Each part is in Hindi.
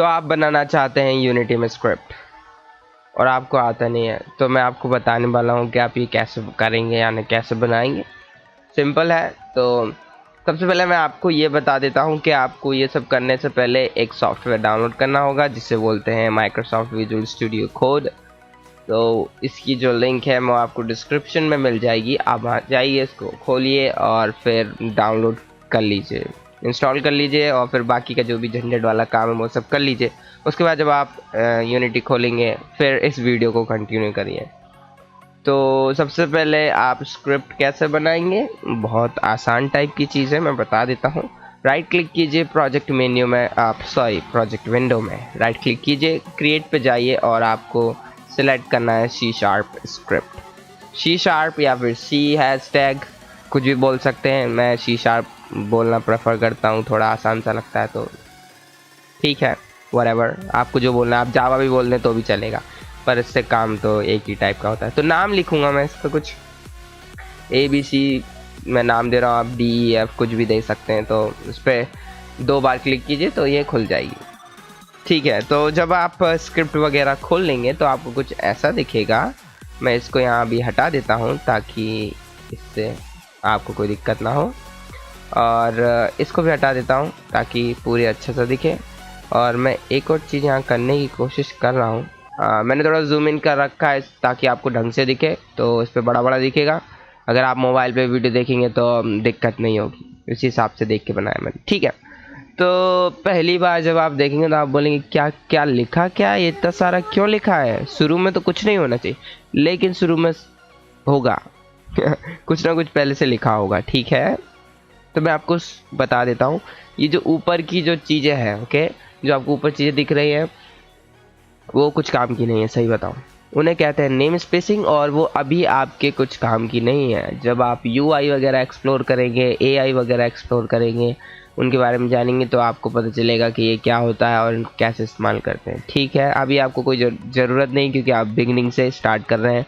तो आप बनाना चाहते हैं यूनिटी में स्क्रिप्ट और आपको आता नहीं है, तो मैं आपको बताने वाला हूँ कि आप ये कैसे करेंगे यानी कैसे बनाएंगे। सिंपल है। तो सबसे पहले मैं आपको ये बता देता हूँ कि आपको ये सब करने से पहले एक सॉफ्टवेयर डाउनलोड करना होगा जिसे बोलते हैं माइक्रोसॉफ्ट विजुअल स्टूडियो कोड। तो इसकी जो लिंक है वो आपको डिस्क्रिप्शन में मिल जाएगी। आप वहाँ जाइए, इसको खोलिए और फिर डाउनलोड कर लीजिए, इंस्टॉल कर लीजिए और फिर बाकी का जो भी झंझट वाला काम है वो सब कर लीजिए। उसके बाद जब आप यूनिटी खोलेंगे फिर इस वीडियो को कंटिन्यू करिए। तो सबसे पहले आप स्क्रिप्ट कैसे बनाएंगे, बहुत आसान टाइप की चीज़ है, मैं बता देता हूँ। राइट क्लिक कीजिए प्रोजेक्ट मेन्यू में, प्रोजेक्ट विंडो में राइट क्लिक कीजिए, क्रिएट पे जाइए और आपको सिलेक्ट करना है C# स्क्रिप्ट। C# या फिर C#, कुछ भी बोल सकते हैं। मैं C# बोलना प्रेफर करता हूँ, थोड़ा आसान सा लगता है, तो ठीक है, व्हाटएवर आपको जो बोलना है। आप जावा भी बोल दें तो भी चलेगा, पर इससे काम तो एक ही टाइप का होता है। तो नाम लिखूंगा मैं इस पर कुछ ABC मैं नाम दे रहा हूँ, आप DEF कुछ भी दे सकते हैं। तो इस पर 2 बार क्लिक कीजिए तो ये खुल जाएगी। ठीक है, तो जब आप स्क्रिप्ट वगैरह खोल लेंगे तो आपको कुछ ऐसा दिखेगा। मैं इसको यहाँ अभी हटा देता हूँ ताकि इससे आपको कोई दिक्कत ना हो, और इसको भी हटा देता हूँ ताकि पूरी अच्छे से दिखे। और मैं एक और चीज़ यहाँ करने की कोशिश कर रहा हूँ, मैंने थोड़ा जूम इन कर रखा है ताकि आपको ढंग से दिखे, तो इस पर बड़ा बड़ा दिखेगा। अगर आप मोबाइल पे वीडियो देखेंगे तो दिक्कत नहीं होगी, इसी हिसाब से देख के बनाया मैंने। ठीक है, तो पहली बार जब आप देखेंगे तो आप बोलेंगे क्या क्या लिखा, क्या ये इतना सारा क्यों लिखा है। शुरू में तो कुछ नहीं होना चाहिए, लेकिन शुरू में होगा कुछ ना कुछ पहले से लिखा होगा। ठीक है, तो मैं आपको बता देता हूँ। ये जो ऊपर की जो चीज़ें हैं, ओके, जो आपको ऊपर चीज़ें दिख रही है वो कुछ काम की नहीं है, सही बताऊँ। उन्हें कहते हैं नेम स्पेसिंग, और वो अभी आपके कुछ काम की नहीं है। जब आप UI वगैरह एक्सप्लोर करेंगे, AI वगैरह एक्सप्लोर करेंगे, उनके बारे में जानेंगे तो आपको पता चलेगा कि ये क्या होता है और इनको कैसे इस्तेमाल करते हैं। ठीक है, अभी आपको कोई ज़रूरत नहीं, क्योंकि आप बिगनिंग से स्टार्ट कर रहे हैं,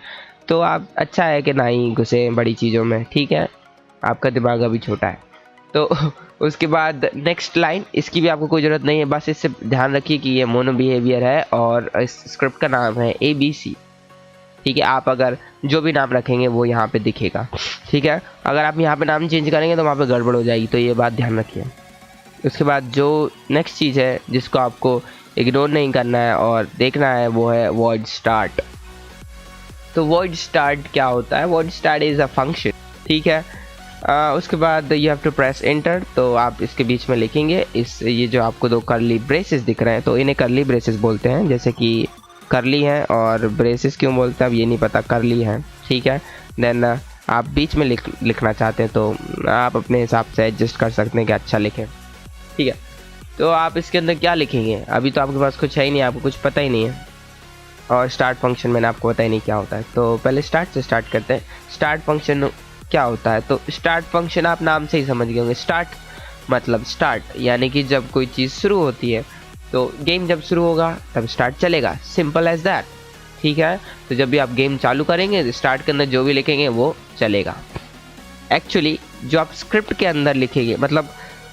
तो आप अच्छा है कि ना ही घुसे बड़ी चीज़ों में। ठीक है, आपका दिमाग अभी छोटा है। तो उसके बाद नेक्स्ट लाइन, इसकी भी आपको कोई ज़रूरत नहीं है, बस इससे ध्यान रखिए कि ये मोनो बिहेवियर है और इस स्क्रिप्ट का नाम है ABC। ठीक है, आप अगर जो भी नाम रखेंगे वो यहाँ पे दिखेगा। ठीक है, अगर आप यहाँ पे नाम चेंज करेंगे तो वहाँ पे गड़बड़ हो जाएगी, तो ये बात ध्यान रखिए। उसके बाद जो नेक्स्ट चीज़ है जिसको आपको इग्नोर नहीं करना है और देखना है वो है void start। तो void start क्या होता है? void start is a function. ठीक है, उसके बाद you have to press enter. तो आप इसके बीच में लिखेंगे ये जो आपको 2 कर्ली ब्रेसेस दिख रहे हैं, तो इन्हें कर्ली ब्रेसेस बोलते हैं। जैसे कि कर्ली हैं और ब्रेसेस क्यों बोलते हैं अब ये नहीं पता, कर्ली हैं। ठीक है, देन आप बीच में लिखना चाहते हैं तो आप अपने हिसाब से एडजस्ट कर सकते हैं कि अच्छा लिखें। ठीक है, तो आप इसके अंदर क्या लिखेंगे, अभी तो आपके पास कुछ है ही नहीं, आपको कुछ पता ही नहीं है। और स्टार्ट फंक्शन मैंने आपको बताया नहीं क्या होता है, तो पहले स्टार्ट से स्टार्ट करते हैं। स्टार्ट फंक्शन क्या होता है? तो स्टार्ट फंक्शन आप नाम से ही समझ गए होंगे। स्टार्ट मतलब स्टार्ट, यानी कि जब कोई चीज़ शुरू होती है, तो गेम जब शुरू होगा तब स्टार्ट चलेगा, सिंपल एज दैट। ठीक है, तो जब भी आप गेम चालू करेंगे स्टार्ट के अंदर जो भी लिखेंगे वो चलेगा। एक्चुअली जो आप स्क्रिप्ट के अंदर लिखेंगे, मतलब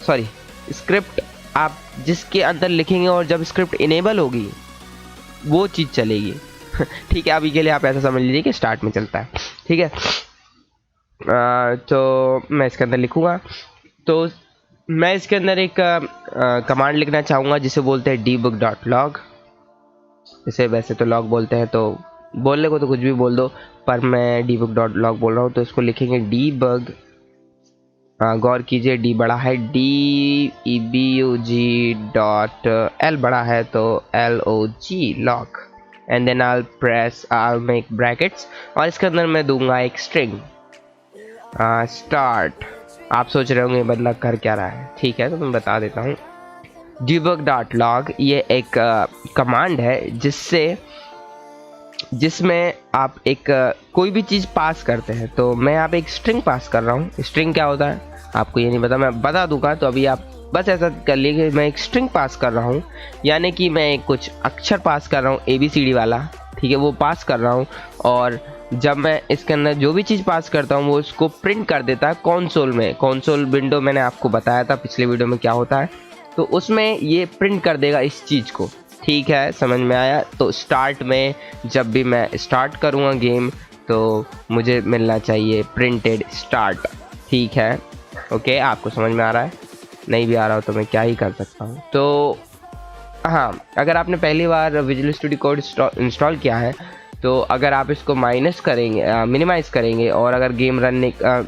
सॉरी, स्क्रिप्ट आप जिसके अंदर लिखेंगे और जब स्क्रिप्ट इनेबल होगी वो चीज़ चलेगी। ठीक है, अभी के लिए आप ऐसा समझ लीजिए कि स्टार्ट में चलता है। ठीक है, तो मैं इसके अंदर लिखूँगा। तो मैं इसके अंदर एक कमांड लिखना चाहूँगा जिसे बोलते हैं debug.log। इसे वैसे तो लॉग बोलते हैं, तो बोलने को तो कुछ भी बोल दो, पर मैं debug.log बोल रहा हूँ। तो इसको लिखेंगे debug, गौर कीजिए डी बड़ा है, DEBUG.L बड़ा है तो LOG log, and then I'll make brackets, और इसके अंदर मैं दूंगा एक स्ट्रिंग स्टार्ट। आप सोच रहे होंगे बंदा कर क्या रहा है। ठीक है, तो मैं बता देता हूँ। debug.log ये एक कमांड है जिसमें आप एक कोई भी चीज़ पास करते हैं। तो मैं यहाँ पे एक स्ट्रिंग पास कर रहा हूँ। स्ट्रिंग क्या होता है आपको ये नहीं पता, मैं बता दूंगा, तो अभी आप बस ऐसा कर लिए कि मैं एक स्ट्रिंग पास कर रहा हूँ, यानी कि मैं कुछ अक्षर पास कर रहा हूँ ABCD वाला। ठीक है, वो पास कर रहा हूँ, और जब मैं इसके अंदर जो भी चीज़ पास करता हूँ वो उसको प्रिंट कर देता है कंसोल में। कंसोल विंडो मैंने आपको बताया था पिछले वीडियो में क्या होता है। तो उसमें ये प्रिंट कर देगा इस चीज़ को। ठीक है, समझ में आया। तो स्टार्ट में जब भी मैं स्टार्ट करूँगा गेम तो मुझे मिलना चाहिए प्रिंटेड स्टार्ट। ठीक है, ओके, आपको समझ में आ रहा है? नहीं भी आ रहा हो तो मैं क्या ही कर सकता हूँ। तो हाँ, अगर आपने पहली बार विजुअल स्टूडियो कोड इंस्टॉल किया है तो अगर आप इसको माइनस करेंगे, मिनिमाइज़ करेंगे और अगर गेम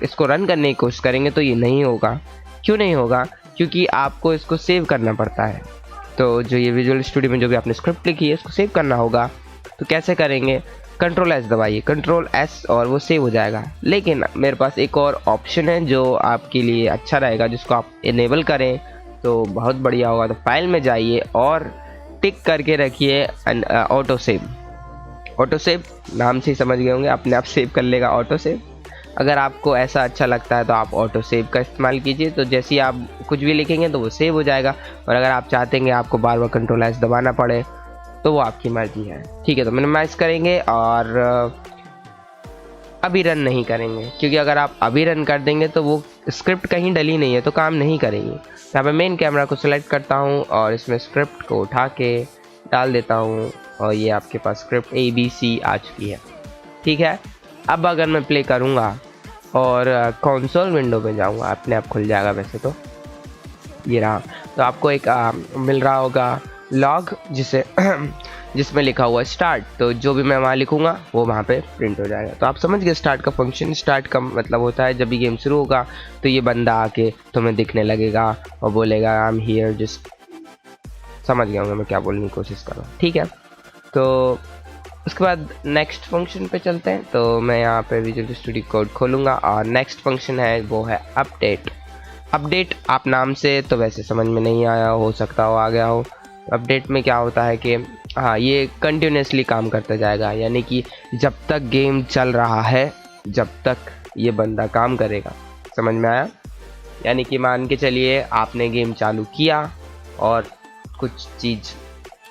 इसको रन करने की कोशिश करेंगे तो ये नहीं होगा। क्यों नहीं होगा? क्योंकि आपको इसको सेव करना पड़ता है। तो जो ये विजुअल स्टूडियो में जो भी आपने स्क्रिप्ट लिखी है इसको सेव करना होगा। तो कैसे करेंगे? कंट्रोल एस दबाइए, कंट्रोल एस, और वो सेव हो जाएगा। लेकिन मेरे पास एक और ऑप्शन है जो आपके लिए अच्छा रहेगा, जिसको आप इनेबल करें तो बहुत बढ़िया होगा। तो फाइल में जाइए और टिक करके रखिए ऑटो सेव। ऑटो सेव नाम से ही समझ गए होंगे, अपने आप सेव कर लेगा ऑटो सेव। अगर आपको ऐसा अच्छा लगता है तो आप ऑटो सेव का इस्तेमाल कीजिए। तो जैसे ही आप कुछ भी लिखेंगे तो वो सेव हो जाएगा। और अगर आप चाहते हैं आपको बार बार कंट्रोल एस दबाना पड़े तो वो आपकी मर्जी है। ठीक है, तो मिनिमाइज करेंगे और अभी रन नहीं करेंगे, क्योंकि अगर आप अभी रन कर देंगे तो वो स्क्रिप्ट कहीं डली नहीं है तो काम नहीं करेंगे। यहाँ पे मेन कैमरा को सिलेक्ट करता हूँ और इसमें स्क्रिप्ट को उठा के डाल देता हूँ और ये आपके पास स्क्रिप्ट ABC आ चुकी है। ठीक है, अब अगर मैं प्ले करूँगा और कंसोल विंडो में जाऊँगा, अपने आप खुल जाएगा वैसे तो, ये रहा। तो आपको एक मिल रहा होगा लॉग जिसमें लिखा हुआ स्टार्ट। तो जो भी मैं वहाँ लिखूँगा वो वहाँ पे प्रिंट हो जाएगा। तो आप समझ गए स्टार्ट का फंक्शन। स्टार्ट का मतलब होता है जब भी गेम शुरू होगा तो ये बंदा आके तुम्हें दिखने लगेगा और बोलेगा आई एम हियर, जस्ट समझ गया होंगे मैं क्या बोलने की कोशिश कर रहा हूँ। ठीक है, तो उसके बाद नेक्स्ट फंक्शन पे चलते हैं। तो मैं यहाँ पे विजुअल स्टूडियो कोड खोलूँगा और नेक्स्ट फंक्शन है वो है अपडेट। अपडेट आप नाम से तो वैसे समझ में नहीं आया, हो सकता हो आ गया हो। अपडेट में क्या होता है कि हाँ, ये कंटिन्यूसली काम करता जाएगा, यानी कि जब तक गेम चल रहा है जब तक ये बंदा काम करेगा। समझ में आया? यानी कि मान के चलिए आपने गेम चालू किया और कुछ चीज़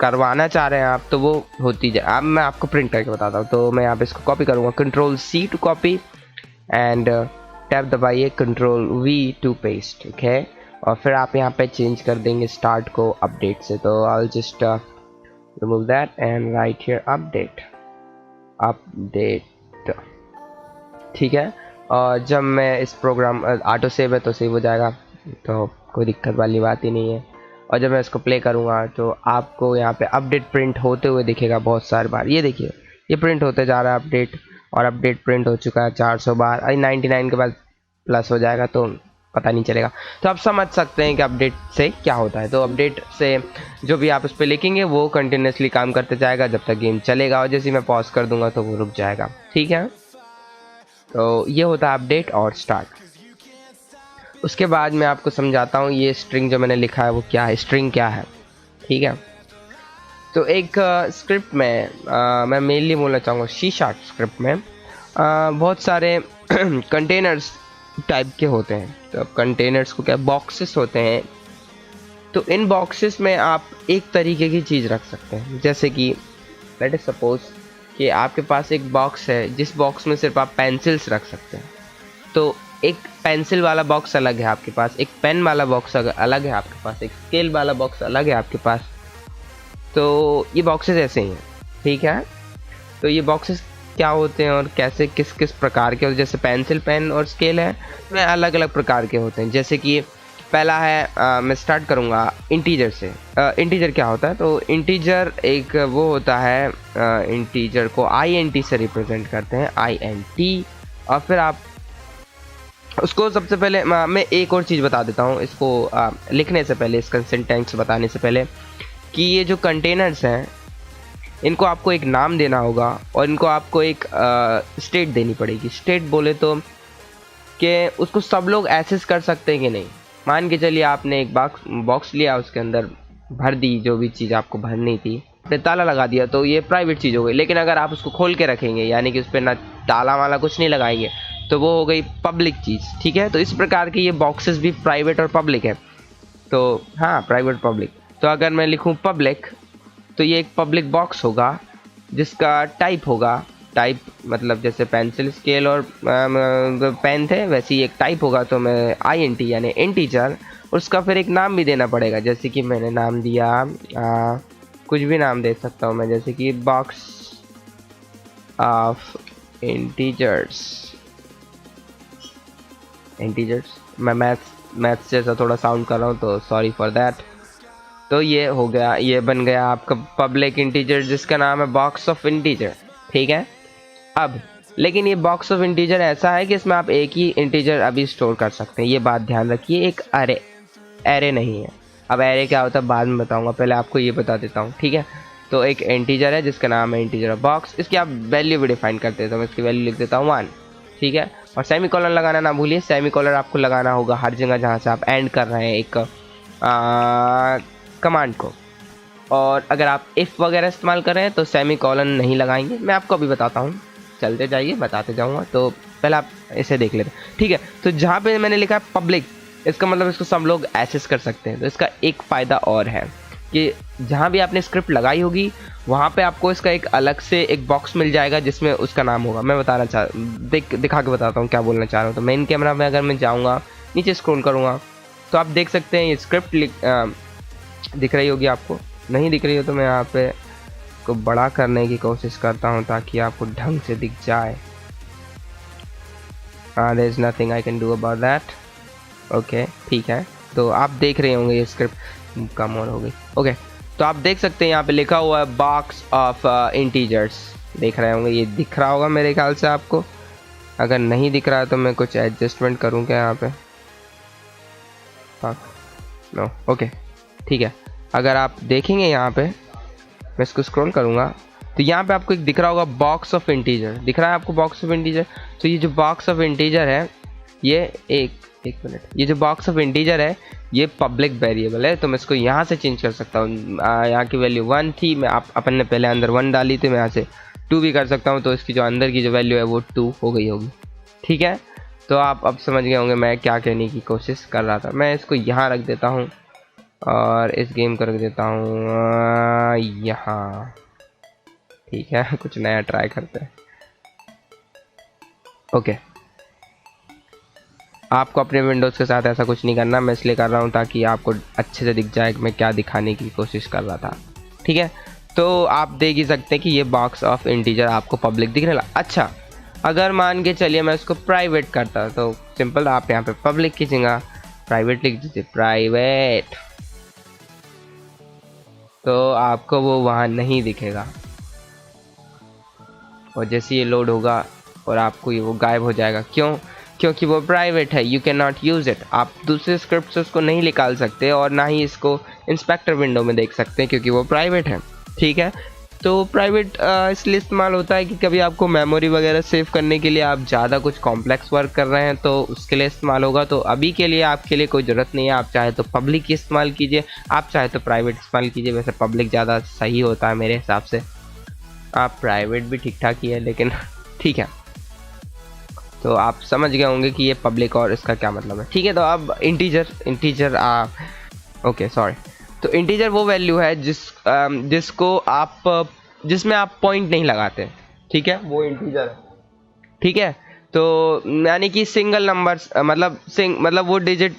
करवाना चाह रहे हैं आप, तो वो होती जाए। अब मैं आपको प्रिंट करके बताता हूँ। तो मैं यहाँ पे इसको कॉपी करूँगा, control C to copy and tab दबाइए, control V to paste. Okay, और फिर आप यहाँ पे चेंज कर देंगे स्टार्ट को अपडेट से। तो I will just remove that and right here update. ठीक है, और जब मैं इस प्रोग्राम ऑटो सेव है तो सेव हो जाएगा, तो कोई दिक्कत वाली बात ही नहीं है। और जब मैं इसको प्ले करूँगा तो आपको यहाँ पे अपडेट प्रिंट होते हुए दिखेगा बहुत सारी बार। ये देखिए, ये प्रिंट होते जा रहा है अपडेट, और अपडेट प्रिंट हो चुका है 400 बार। अरे 99 के बाद प्लस हो जाएगा तो पता नहीं चलेगा। तो आप समझ सकते हैं कि अपडेट से क्या होता है। तो अपडेट से जो भी आप उस पर लिखेंगे वो कंटिन्यूसली काम करते जाएगा जब तक गेम चलेगा, और जैसे ही मैं पॉज कर दूंगा तो वो रुक जाएगा। ठीक है, तो ये होता है अपडेट और स्टार्ट। उसके बाद मैं आपको समझाता हूँ ये स्ट्रिंग जो मैंने लिखा है वो क्या है, स्ट्रिंग क्या है। ठीक है, तो एक स्क्रिप्ट में मैं मेनली बोलना चाहूँगा C# स्क्रिप्ट में बहुत सारे कंटेनर्स टाइप के होते हैं। तो अब कंटेनर्स को क्या, बॉक्सेस होते हैं। तो इन बॉक्सेस में आप एक तरीके की चीज़ रख सकते हैं, जैसे कि लेट अस सपोज कि आपके पास एक बॉक्स है जिस बॉक्स में सिर्फ आप पेंसिल्स रख सकते हैं। तो एक पेंसिल वाला बॉक्स अलग है आपके पास, एक पेन वाला बॉक्स अलग है आपके पास, एक स्केल वाला बॉक्स अलग है आपके पास। तो ये बॉक्सेस ऐसे ही हैं। ठीक है, तो ये बॉक्सेस क्या होते हैं और कैसे किस किस प्रकार के, जैसे पेंसिल, पेन और स्केल है, में अलग अलग प्रकार के होते हैं। जैसे कि पहला है मैं स्टार्ट करूँगा इंटीजर से। इंटीजर क्या होता है? तो इंटीजर एक वो होता है, इंटीजर को INT से रिप्रेजेंट करते हैं, INT। और फिर आप उसको सबसे पहले मैं एक और चीज़ बता देता हूँ इसको लिखने से पहले, इसका सिंटैक्स बताने से पहले, कि ये जो कंटेनर्स हैं इनको आपको एक नाम देना होगा और इनको आपको एक स्टेट देनी पड़ेगी। स्टेट बोले तो कि उसको सब लोग एक्सेस कर सकते हैं कि नहीं। मान के चलिए आपने एक बॉक्स लिया, उसके अंदर भर दी जो भी चीज़ आपको भरनी थी, आपने ताला लगा दिया, तो ये प्राइवेट चीज़ हो गई। लेकिन अगर आप उसको खोल के रखेंगे, यानी कि उस पर ना ताला वाला कुछ नहीं लगाएंगे, तो वो हो गई पब्लिक चीज़। ठीक है, तो इस प्रकार के ये बॉक्सेस भी प्राइवेट और पब्लिक है। तो हाँ, प्राइवेट पब्लिक। तो अगर मैं लिखूँ पब्लिक, तो ये एक पब्लिक बॉक्स होगा जिसका टाइप होगा, टाइप मतलब जैसे पेंसिल, स्केल और पेन थे, वैसे ही एक टाइप होगा। तो मैं INT यानी इंटीजर, उसका फिर एक नाम भी देना पड़ेगा। जैसे कि मैंने नाम दिया कुछ भी नाम दे सकता हूँ मैं, जैसे कि बॉक्स ऑफ इंटीजर्स। मैं मैथ्स जैसा थोड़ा साउंड कर रहा हूँ तो सॉरी फॉर दैट। तो ये हो गया, ये बन गया आपका पब्लिक इंटीजर जिसका नाम है बॉक्स ऑफ इंटीजर। ठीक है, अब लेकिन ये बॉक्स ऑफ इंटीजर ऐसा है कि इसमें आप एक ही इंटीजर अभी स्टोर कर सकते हैं, ये बात ध्यान रखिए। एक एरे नहीं है। अब एरे क्या होता है बाद में बताऊंगा, पहले आपको ये बता देता हूँ। ठीक है, तो एक इंटीजर है जिसका नाम है इंटीजर बॉक्स, इसकी आप वैल्यू भी डिफाइन करते हैं, तो मैं इसकी वैल्यू लिख देता हूँ 1। ठीक है, और सेमी कॉलन लगाना ना भूलिए, सेमी कॉलन आपको लगाना होगा हर जगह जहाँ से आप एंड कर रहे हैं एक कमांड को। और अगर आप इफ़ वगैरह इस्तेमाल कर रहे हैं तो सेमी कॉलन नहीं लगाएंगे, मैं आपको अभी बताता हूँ, चलते जाइए बताते जाऊँगा। तो पहले आप इसे देख लेते हैं। ठीक है, तो जहाँ पे मैंने लिखा है पब्लिक, इसका मतलब इसको सब लोग एक्सेस कर सकते हैं। तो इसका एक फ़ायदा और है कि जहाँ भी आपने स्क्रिप्ट लगाई होगी वहाँ पे आपको इसका एक अलग से एक बॉक्स मिल जाएगा जिसमें उसका नाम होगा। मैं बताना दिखा के बताता हूँ क्या बोलना चाह रहा हूँ। तो मेन कैमरा में अगर मैं जाऊँगा, नीचे स्क्रॉल करूँगा, तो आप देख सकते हैं ये स्क्रिप्ट दिख रही होगी आपको। नहीं दिख रही हो तो मैं यहाँ पे को बड़ा करने की कोशिश करता हूँ ताकि आपको ढंग से दिख जाए। There is nothing I can do about that. Okay ठीक है, तो आप देख रहे होंगे ये स्क्रिप्ट कम और हो गई। ओके, तो आप देख सकते हैं यहाँ पे लिखा हुआ है बॉक्स ऑफ इंटीजर्स, देख रहे होंगे, ये दिख रहा होगा मेरे ख्याल से आपको। अगर नहीं दिख रहा है तो मैं कुछ एडजस्टमेंट करूँ क्या यहाँ पे? नो, ओके ठीक है। अगर आप देखेंगे यहाँ पे, मैं इसको स्क्रॉल करूँगा तो यहाँ पे आपको एक दिख रहा होगा बॉक्स ऑफ इंटीजर, दिख रहा है आपको बॉक्स ऑफ इंटीजर। तो ये जो बॉक्स ऑफ इंटीजर है ये एक मिनट, ये जो बॉक्स ऑफ इंटीजर है ये पब्लिक वेरिएबल है, तो मैं इसको यहाँ से चेंज कर सकता हूँ। यहाँ की वैल्यू 1 थी, मैं अपन ने पहले अंदर 1 डाली थी, मैं यहाँ से 2 भी कर सकता हूँ, तो इसकी जो अंदर की जो वैल्यू है वो 2 हो गई होगी। ठीक है, तो आप अब समझ गए होंगे मैं क्या कहने की कोशिश कर रहा था। मैं इसको यहाँ रख देता हूँ और इस गेम को रख देता हूँ यहाँ। ठीक है, कुछ नया ट्राई करते हैं। ओके, आपको अपने विंडोज़ के साथ ऐसा कुछ नहीं करना, मैं इसलिए कर रहा हूँ ताकि आपको अच्छे से दिख जाए कि मैं क्या दिखाने की कोशिश कर रहा था। ठीक है, तो आप देख ही सकते हैं कि ये बॉक्स ऑफ इंटीजर आपको पब्लिक दिखने लगा। अच्छा, अगर मान के चलिए मैं इसको प्राइवेट करता तो सिंपल, आप यहाँ पे पब्लिक की जगह प्राइवेट लिख दीजिए, प्राइवेट, तो आपको वो वहाँ नहीं दिखेगा। और जैसे ये लोड होगा और आपको ये वो गायब हो जाएगा। क्यों? क्योंकि वो प्राइवेट है, you can not use it. आप दूसरे स्क्रिप्ट से उसको नहीं निकाल सकते और ना ही इसको इंस्पेक्टर विंडो में देख सकते हैं क्योंकि वो प्राइवेट है। ठीक है, तो प्राइवेट इसलिए इस्तेमाल होता है कि कभी आपको मेमोरी वगैरह सेव करने के लिए आप ज़्यादा कुछ कॉम्प्लेक्स वर्क कर रहे हैं तो उसके लिए इस्तेमाल होगा। तो अभी के लिए आपके लिए कोई ज़रूरत नहीं है, आप चाहे तो पब्लिक ही इस्तेमाल कीजिए, आप चाहे तो प्राइवेट इस्तेमाल कीजिए। वैसे पब्लिक ज़्यादा सही होता है मेरे हिसाब से, आप प्राइवेट भी ठीक ठाक ही है लेकिन ठीक है। तो आप समझ गए होंगे कि ये पब्लिक और इसका क्या मतलब है। ठीक है, तो अब इंटीजर ओके सॉरी, तो इंटीजर वो वैल्यू है जिसको आप जिसमें आप पॉइंट नहीं लगाते। ठीक है, वो इंटीजर है। ठीक है, तो यानी कि सिंगल नंबर्स मतलब वो डिजिट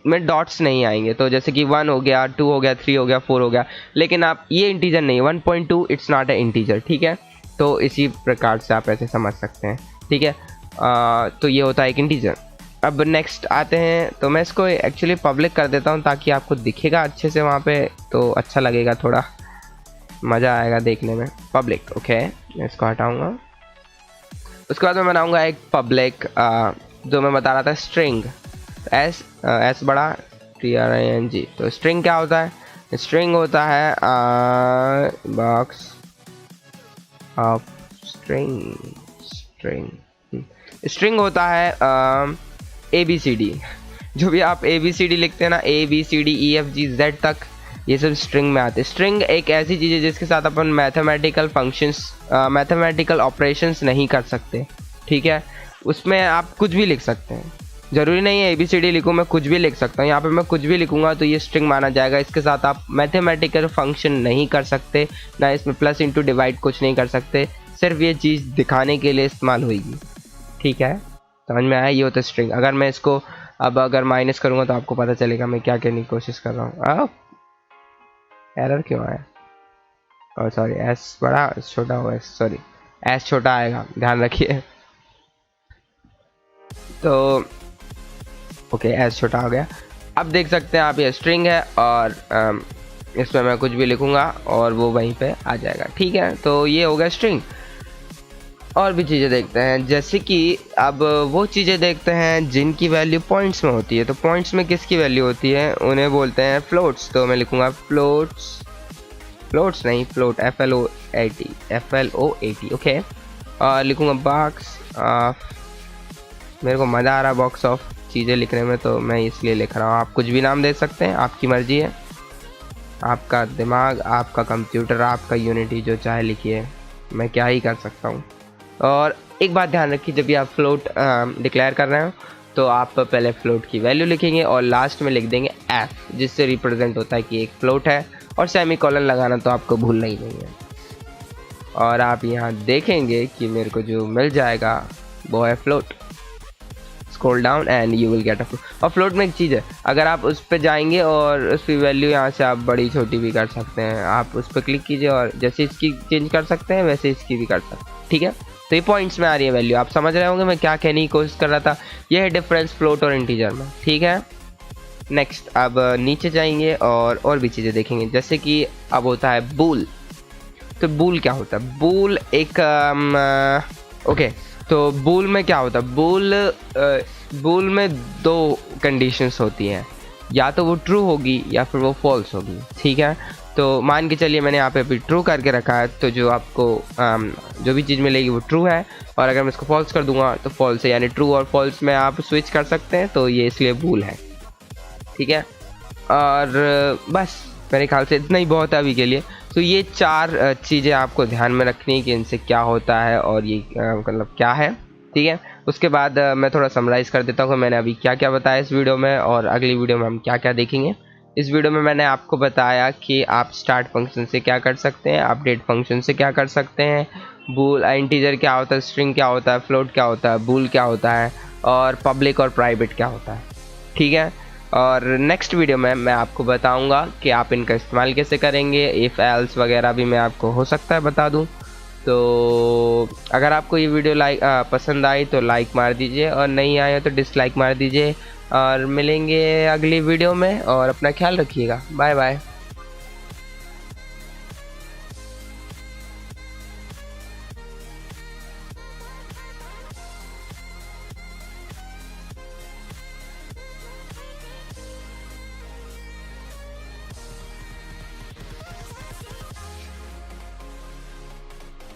में डॉट्स नहीं आएंगे। तो जैसे कि 1 हो गया, 2 हो गया, 3 हो गया, 4 हो गया, लेकिन आप ये इंटीजर नहीं, 1.2 इट्स नॉट ए इंटीजर। ठीक है, तो इसी प्रकार से आप ऐसे समझ सकते हैं। ठीक है, तो ये होता है एक इंटीजर। अब नेक्स्ट आते हैं, तो मैं इसको एक्चुअली पब्लिक कर देता हूँ ताकि आपको दिखेगा अच्छे से वहाँ पे, तो अच्छा लगेगा, थोड़ा मज़ा आएगा देखने में। पब्लिक, ओके, मैं इसको हटाऊँगा। उसके बाद मैं बनाऊँगा एक पब्लिक जो मैं बता रहा था, स्ट्रिंग, एस बड़ा TRING। तो स्ट्रिंग क्या होता है? स्ट्रिंग होता है बॉक्स ऑफ स्ट्रिंग होता है ABCD। जो भी आप ABCD लिखते हैं ना, ABCDEFGZ तक, ये सब स्ट्रिंग में आते हैं। स्ट्रिंग एक ऐसी चीज़ है जिसके साथ अपन मैथमेटिकल ऑपरेशंस नहीं कर सकते। ठीक है, उसमें आप कुछ भी लिख सकते हैं, ज़रूरी नहीं है ABCD लिखूँ, मैं कुछ भी लिख सकता हूँ। यहाँ पे मैं कुछ भी लिखूँगा तो ये स्ट्रिंग माना जाएगा। इसके साथ आप मैथमेटिकल फंक्शन नहीं कर सकते, ना इसमें प्लस इंटू डिवाइड कुछ नहीं कर सकते, सिर्फ ये चीज़ दिखाने के लिए इस्तेमाल होगी। ठीक है, समझ में आया? ये होता है स्ट्रिंग। अगर मैं इसको अब अगर माइनस करूँगा तो आपको पता चलेगा मैं क्या कहने की कोशिश कर रहा हूँ। एरर क्यों आया? और सॉरी, एस बड़ा छोटा हो, एस सॉरी एस छोटा आएगा, ध्यान रखिए। तो ओके, एस छोटा हो गया। अब देख सकते हैं आप ये स्ट्रिंग है और इसमें मैं कुछ भी लिखूंगा और वो वहीं पे आ जाएगा। ठीक है, तो ये हो गया स्ट्रिंग। और भी चीज़ें देखते हैं, जैसे कि अब वो चीज़ें देखते हैं जिनकी वैल्यू पॉइंट्स में होती है। तो पॉइंट्स में किसकी वैल्यू होती है, उन्हें बोलते हैं फ्लोट्स। तो मैं लिखूंगा फ्लोट्स, फ्लोट्स नहीं फ्लोट, FLOAT, ओके। और लिखूंगा बॉक्स ऑफ, मेरे को मज़ा आ रहा है बॉक्स ऑफ चीज़ें लिखने में, तो मैं इसलिए लिख रहा हूँ। आप कुछ भी नाम दे सकते हैं, आपकी मर्जी है, आपका दिमाग, आपका कंप्यूटर, आपका यूनिटी, जो चाहे लिखिए, मैं क्या ही कर सकता हूँ। और एक बात ध्यान रखिए, जब भी आप फ्लोट डिक्लेयर कर रहे हो तो आप पहले फ्लोट की वैल्यू लिखेंगे और लास्ट में लिख देंगे F, जिससे रिप्रेजेंट होता है कि एक फ्लोट है, और सेमीकोलन लगाना तो आपको भूलना ही नहीं है। और आप यहाँ देखेंगे कि मेरे को जो मिल जाएगा वो है float. Scroll down and you will get a float. और फ्लोट में एक चीज़ है, अगर आप उस पर जाएंगे और उसकी वैल्यू यहाँ से आप बड़ी छोटी भी कर सकते हैं। आप उस पर क्लिक कीजिए और जैसे इसकी चेंज कर सकते हैं वैसे इसकी भी कर सकते हैं। ठीक है, तो ये पॉइंट्स में आ रही है वैल्यू, आप समझ रहे होंगे मैं क्या कहने की कोशिश कर रहा था। ये है डिफरेंस फ्लोट और इंटीजर में। ठीक है, नेक्स्ट अब नीचे जाएंगे और भी चीज़ें देखेंगे, जैसे कि अब होता है बूल। तो बूल क्या होता है? बूल एक ओके, तो बूल में क्या होता है? बूल में दो कंडीशंस होती हैं, या तो वो ट्रू होगी या फिर वो फॉल्स होगी। ठीक है, तो मान के चलिए मैंने यहाँ पे अभी ट्रू करके रखा है, तो जो आपको जो भी चीज़ मिलेगी वो ट्रू है, और अगर मैं इसको फॉल्स कर दूंगा तो फॉल्स है, यानी ट्रू और फॉल्स में आप स्विच कर सकते हैं। तो ये इसलिए बूल है। ठीक है, और बस मेरे ख्याल से इतना ही बहुत है अभी के लिए। तो ये चार चीज़ें आपको ध्यान में रखनी है कि इनसे क्या होता है और ये मतलब क्या है। ठीक है, उसके बाद मैं थोड़ा समराइज़ कर देता हूँ कि मैंने अभी क्या क्या बताया इस वीडियो में, और अगली वीडियो में हम क्या क्या देखेंगे। इस वीडियो में मैंने आपको बताया कि आप स्टार्ट फंक्शन से क्या कर सकते हैं, अपडेट फंक्शन से क्या कर सकते हैं, बूल इंटीजर क्या होता है, स्ट्रिंग क्या होता है, फ्लोट क्या होता है, बूल क्या होता है, और पब्लिक और प्राइवेट क्या होता है। ठीक है, और नेक्स्ट वीडियो में मैं आपको बताऊंगा कि आप इनका इस्तेमाल कैसे करेंगे। इफ़ एल्स वगैरह भी मैं आपको हो सकता है बता दूं। तो अगर आपको ये वीडियो पसंद आई तो लाइक मार दीजिए, और नहीं आया तो डिसलाइक मार दीजिए। और मिलेंगे अगली वीडियो में, और अपना ख्याल रखिएगा। Bye bye.